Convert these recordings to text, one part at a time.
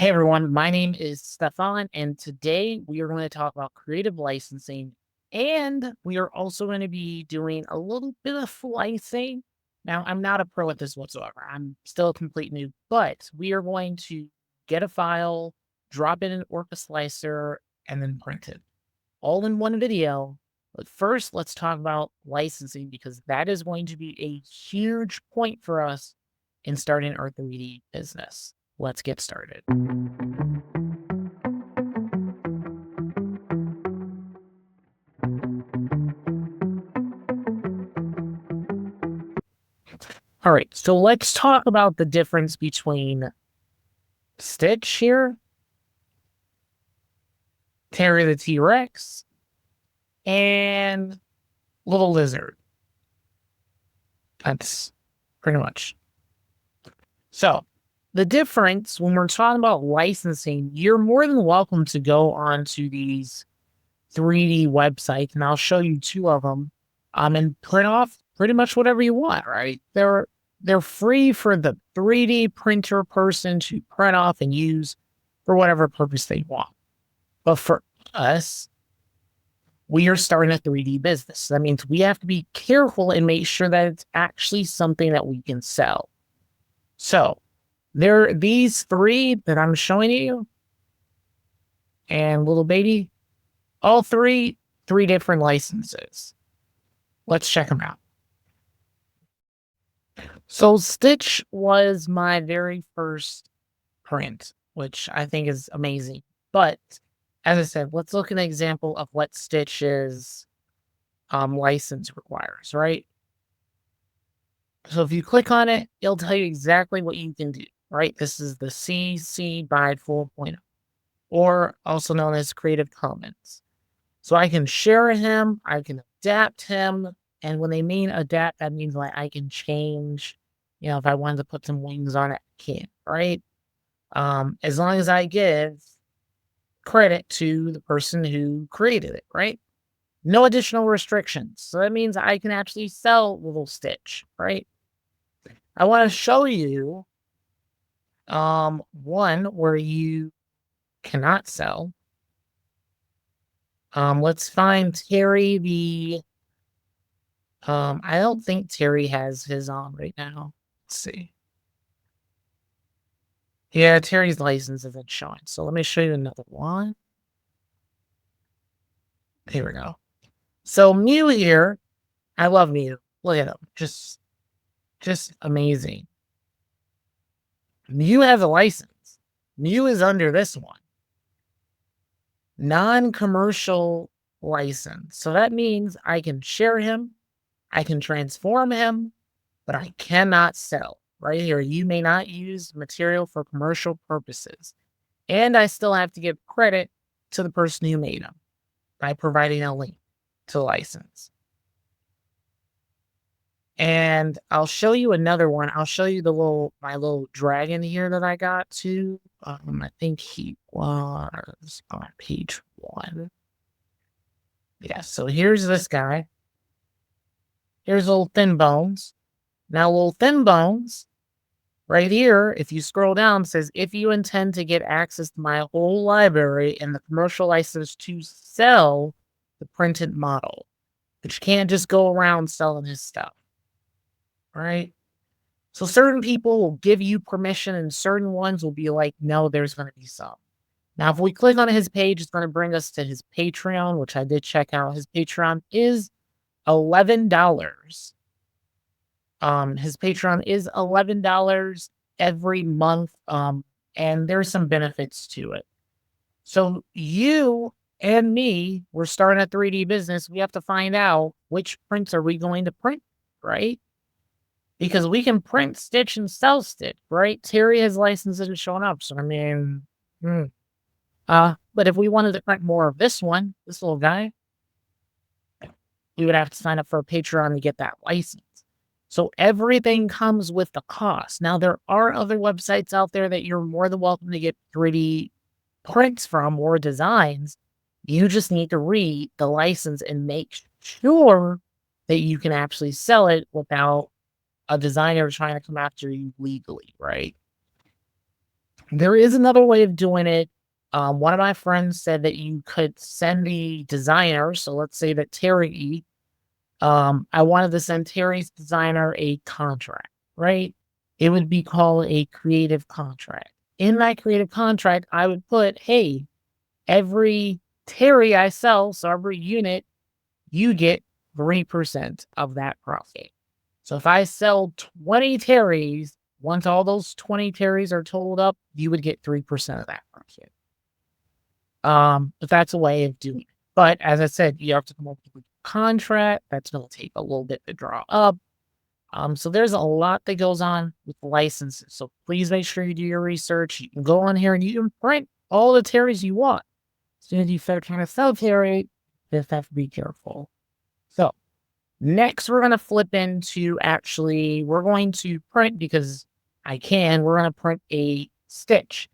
Hey everyone, my name is Stefan, and today we are going to talk about creative licensing. And we are also going to be doing a little bit of slicing. Now, I'm not a pro at this whatsoever. I'm still a complete noob, but we are going to get a file, drop it in Orca Slicer, and then print it all in one video. But first, let's talk about licensing because that is going to be a huge point for us in starting our 3D business. Let's get started. All right, so let's talk about the difference between Stitch here, Terry the T-Rex, and Little Lizard. That's pretty much. So the difference when we're talking about licensing, you're more than welcome to go onto these 3D websites, and I'll show you two of them, and print off pretty much whatever you want, right? They're free for the 3D printer person to print off and use for whatever purpose they want. But for us, we are starting a 3D business. That means we have to be careful and make sure that it's actually something that we can sell. So there are these three that I'm showing you, and little baby, all three different licenses. Let's check them out. So Stitch was my very first print, which I think is amazing. But as I said, let's look at an example of what Stitch's license requires, right? So if you click on it, it'll tell you exactly what you can do, right? This is the CC BY 4.0, or also known as Creative Commons. So I can share him, I can adapt him, and when they mean adapt, that means like I can change, if I wanted to put some wings on it, I can, right? As long as I give credit to the person who created it, right? No additional restrictions. So that means I can actually sell Little Stitch, right? I want to show you one where you cannot sell. Let's find Terry the I don't think Terry has his on right now. Let's see. Yeah, Terry's license isn't showing. So let me show you another one. Here we go. So Mew here, I love Mew. Look at him. Just amazing. Mew has a license. Mew is under this one. Non-commercial license. So that means I can share him, I can transform him, but I cannot sell. Right here, you may not use material for commercial purposes. And I still have to give credit to the person who made them by providing a link to the license. And I'll show you another one. I'll show you my little dragon here that I got too. I think he was on page 1. Yeah, so here's this guy. Here's little Thin Bones. Now, little Thin Bones, right here, if you scroll down, says, if you intend to get access to my whole library and the commercial license to sell the printed model, but you can't just go around selling his stuff, right? So certain people will give you permission and certain ones will be like, no, there's going to be some. Now, if we click on his page, it's going to bring us to his Patreon, which I did check out. His Patreon is $11. His Patreon is $11 every month. And there's some benefits to it. So you and me, we're starting a 3D business. We have to find out which prints are we going to print, right? Because we can print Stitch and sell Stitch, right? Terry has licenses showing up. So I mean, but if we wanted to print more of this one, this little guy, we would have to sign up for a Patreon to get that license. So everything comes with the cost. Now, there are other websites out there that you're more than welcome to get 3D prints from or designs. You just need to read the license and make sure that you can actually sell it without a designer trying to come after you legally, right? There is another way of doing it. One of my friends said that you could send the designer. So let's say that Terry, I wanted to send Terry's designer a contract, right? It would be called a creative contract. In that creative contract, I would put, hey, every Terry I sell, so every unit, you get 3% of that profit. So if I sell 20 Terrys, once all those 20 Terrys are totaled up, you would get 3% of that profit. But that's a way of doing it. But as I said, you have to come up with a contract. That's going to take a little bit to draw up. So there's a lot that goes on with licenses. So please make sure you do your research. You can go on here and you can print all the Terrys you want. As soon as you start trying to sell Terry, just have to be careful. So next, we're going to flip into we're going to print because we're going to print a stitch.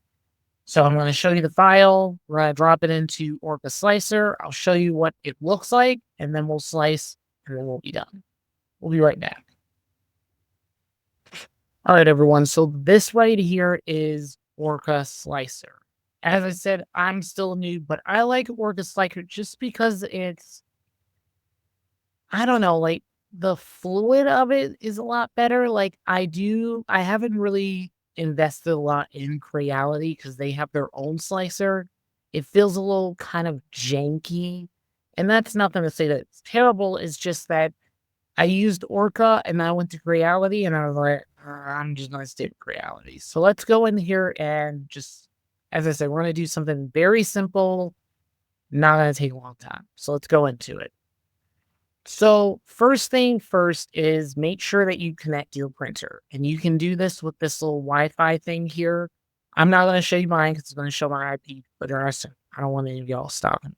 So I'm going to show you the file. We're going to drop it into Orca Slicer. I'll show you what it looks like, and then we'll slice, and then we'll be done. We'll be right back. All right, everyone. So this right here is Orca Slicer. As I said, I'm still new, but I like Orca Slicer just because I don't know, like the fluid of it is a lot better. I haven't really invested a lot in Creality because they have their own slicer. It feels a little kind of janky. And that's nothing to say that it's terrible. It's just that I used Orca and I went to Creality and I was like, I'm just going to stick with Creality. So let's go in here and just, as I said, we're going to do something very simple, not going to take a long time. So let's go into it. So first thing first is make sure that you connect your printer. And you can do this with this little Wi-Fi thing here. I'm not going to show you mine because it's going to show my IP address. I don't want any of y'all stopping.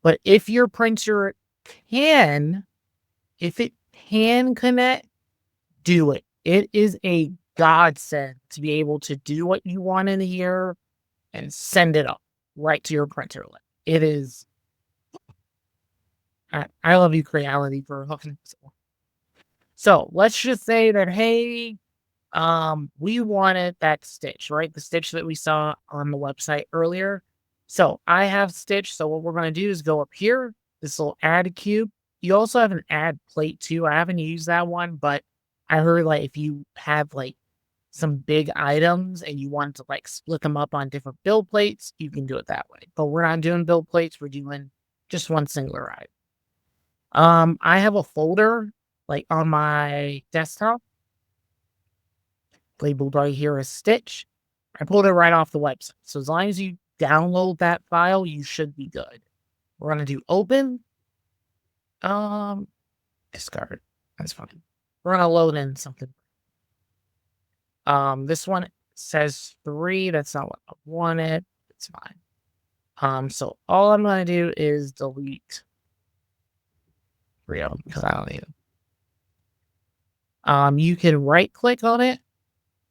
But if your printer if it can connect, do it. It is a godsend to be able to do what you want in here and send it up right to your printer. It is. I love you, Creality, for hooking this up. So let's just say that, hey, we wanted that stitch, right? The stitch that we saw on the website earlier. So I have stitch. So what we're going to do is go up here. This will add a cube. You also have an add plate too. I haven't used that one, but I heard if you have some big items and you want to split them up on different build plates, you can do it that way. But we're not doing build plates. We're doing just one singular item. I have a folder on my desktop labeled right here as Stitch. I pulled it right off the website. So as long as you download that file, you should be good. We're going to do open. Discard. That's fine. We're going to load in something. This one says 3. That's not what I wanted. It's fine. So all I'm going to do is delete 3 of them because I don't need them. You can right click on it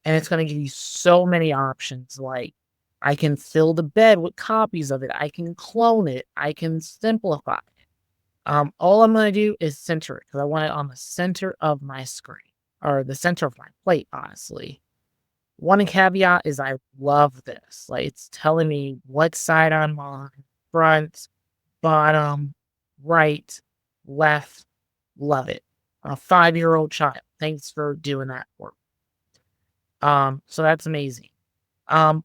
and it's going to give you so many options. I can fill the bed with copies of it. I can clone it. I can simplify it. All I'm going to do is center it because I want it on the center of my screen or the center of my plate, honestly. One caveat is I love this. It's telling me what side I'm on, front, bottom, right, left. Love it. A 5-year-old child. Thanks for doing that for me. So that's amazing.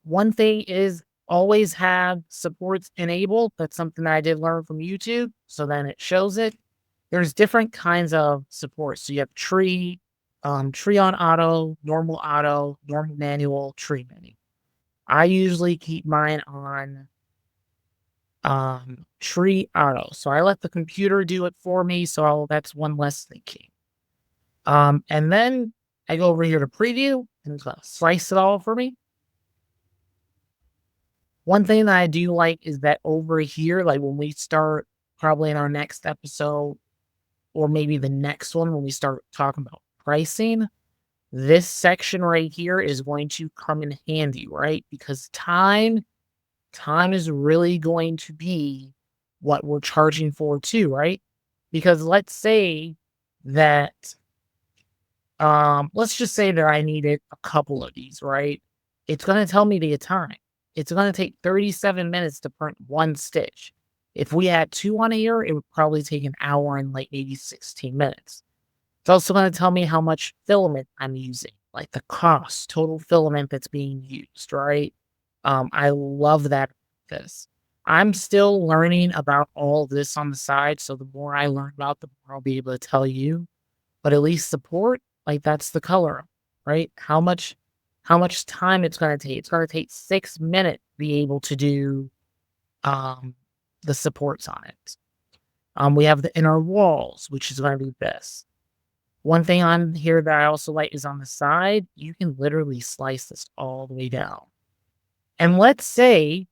One thing is always have supports enabled. That's something that I did learn from YouTube. So then it shows it. There's different kinds of support. So you have tree on auto, normal manual, tree menu. I usually keep mine on tree auto. So I let the computer do it for me. So that's one less thinking. And then I go over here to preview and it's gonna slice it all for me. One thing that I do like is that over here, when we start probably in our next episode or maybe the next one when we start talking about pricing, this section right here is going to come in handy, right? Because time is really going to be what we're charging for too, right? Because let's say that, let's just say that I needed a couple of these, right? it's going to tell me the time. It's going to take 37 minutes to print one stitch. If we had two on here, it would probably take an hour and like maybe 16 minutes. It's also going to tell me how much filament I'm using, like the cost, total filament that's being used, right? I love that. This. I'm still learning about all this on the side. So the more I learn about, the more I'll be able to tell you. But at least support, like that's the color, right? How much time it's going to take. It's going to take 6 minutes to be able to do um, the supports on it. We have the inner walls, which is going to be this. One thing on here that I also like is on the side, you can literally slice this all the way down. And let's say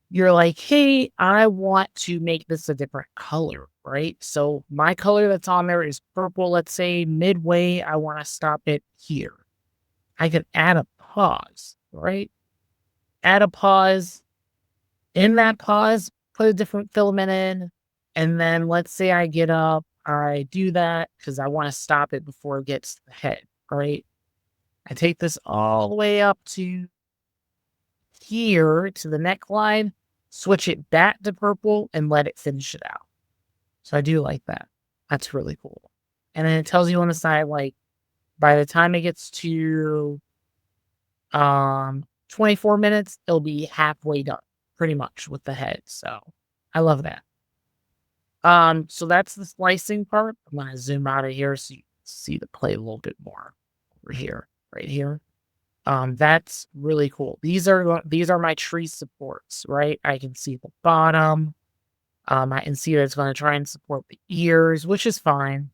you're like, hey, I want to make this a different color, right? So my color that's on there is purple. Let's say midway, I want to stop it here. I can add a pause, right? Add a pause. In that pause, put a different filament in. And then let's say I get up, I do that because I want to stop it before it gets to the head, right? I take this all the way up to here to the neckline, switch it back to purple, and let it finish it out. So I do like that. That's really cool. And then it tells you on the side, like, by the time it gets to 24 minutes, it'll be halfway done, pretty much with the head. So I love that. So that's the slicing part. I'm gonna zoom out of here so you can see the play a little bit more over here, right here. That's really cool. These are my tree supports, right? I can see the bottom. I can see that it's going to try and support the ears, which is fine.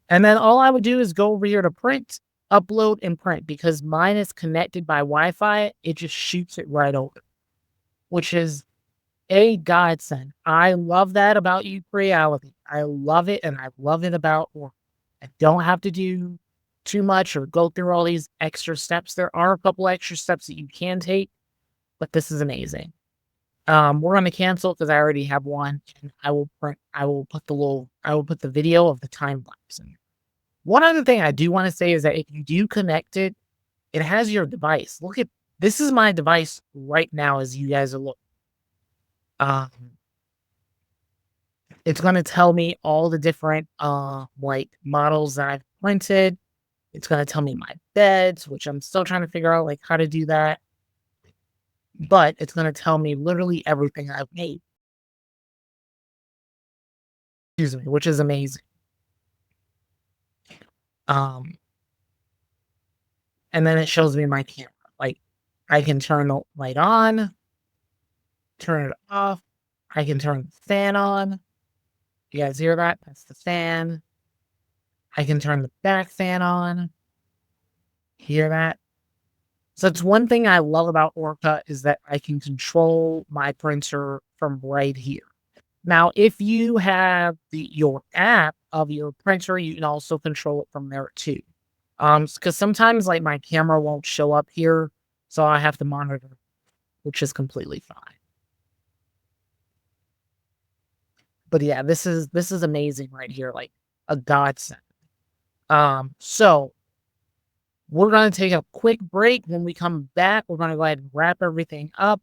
And then all I would do is go over here to print, upload, and print because mine is connected by Wi-Fi. It just shoots it right over, which is a godsend. I love that about uCreality. I love it, and I love it about Orca. I don't have to do too much or go through all these extra steps. There are a couple extra steps that you can take, but this is amazing. We're gonna cancel because I already have one, and I will put the video of the time lapse in. One other thing I do want to say is that if you do connect it, it has your device. Look at this is my device right now as you guys are looking. Um, it's gonna tell me all the different like models that I've printed. It's gonna tell me my beds, which I'm still trying to figure out like how to do that. But it's gonna tell me literally everything I've made. Excuse me, which is amazing. Um, and then it shows me my camera. Like I can turn the light on, turn it off. I can turn the fan on. You guys hear that? That's the fan. I can turn the back fan on. Hear that? So it's one thing I love about Orca is that I can control my printer from right here. Now, if you have your app of your printer, you can also control it from there too. Because sometimes like my camera won't show up here, so I have to monitor, which is completely fine. But yeah, this is amazing right here, like a godsend. So we're gonna take a quick break. When we come back, we're gonna go ahead and wrap everything up.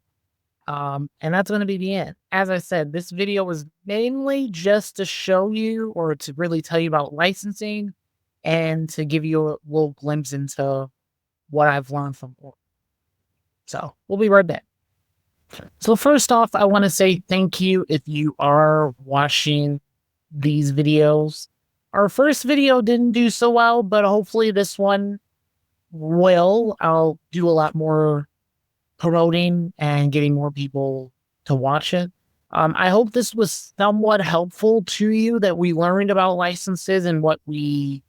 And that's gonna be the end. As I said, this video was mainly just to show you or to really tell you about licensing and to give you a little glimpse into what I've learned from Orca. So we'll be right back. So first off, I want to say thank you if you are watching these videos. Our first video didn't do so well, but hopefully this one will. I'll do a lot more promoting and getting more people to watch it. I hope this was somewhat helpful to you, that we learned about licenses and what we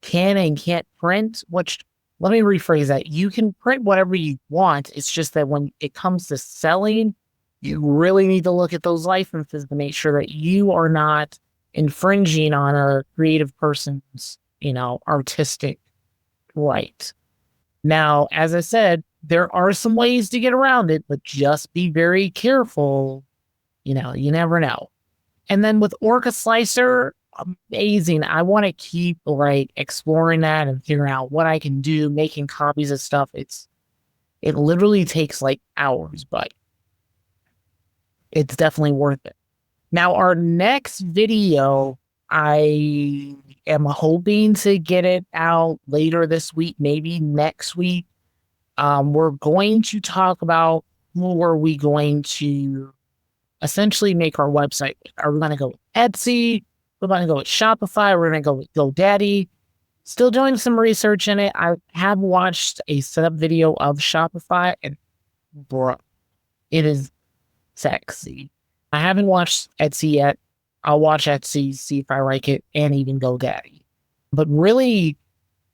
can and can't print, which let me rephrase that. You can print whatever you want. It's just that when it comes to selling, you really need to look at those licenses to make sure that you are not infringing on a creative person's, artistic right. Now, as I said, there are some ways to get around it, but just be very careful. You never know. And then with Orca Slicer, amazing. I want to keep like exploring that and figuring out what I can do, making copies of stuff. It literally takes like hours, but it's definitely worth it. Now, our next video, I am hoping to get it out later this week, maybe next week. We're going to talk about who are we going to essentially make our website. Are we going to go with Etsy? We're going to go with Shopify. We're going to go with GoDaddy. Still doing some research in it. I have watched a setup video of Shopify, and bro, it is sexy. I haven't watched Etsy yet. I'll watch Etsy, see if I like it, and even GoDaddy. But really,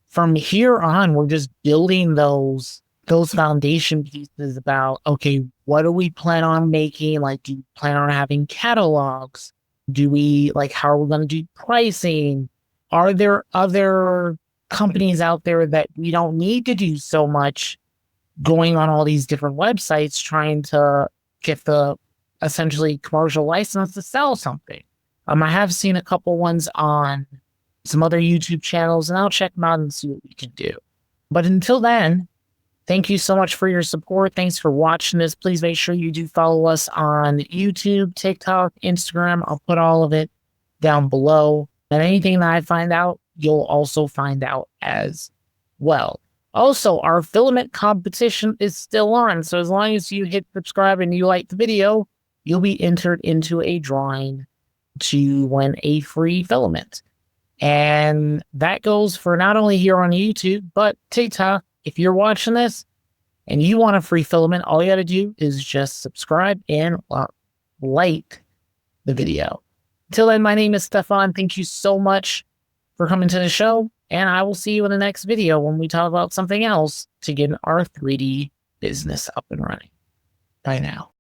from here on, we're just building those foundation pieces about, okay, what do we plan on making? Like, do you plan on having catalogs? Do we, like, how are we going to do pricing? Are there other companies out there that we don't need to do so much going on all these different websites trying to get the essentially commercial license to sell something? I have seen a couple ones on some other YouTube channels, and I'll check them out and see what we can do. But until then, thank you so much for your support. Thanks for watching this. Please make sure you do follow us on YouTube, TikTok, Instagram. I'll put all of it down below. And anything that I find out, you'll also find out as well. Also, our filament competition is still on. So as long as you hit subscribe and you like the video, you'll be entered into a drawing to win a free filament. And that goes for not only here on YouTube, but TikTok. If you're watching this and you want a free filament, all you got to do is just subscribe and like the video. Until then, my name is Stefan. Thank you so much for coming to the show, and I will see you in the next video when we talk about something else to get our 3D business up and running. Bye now.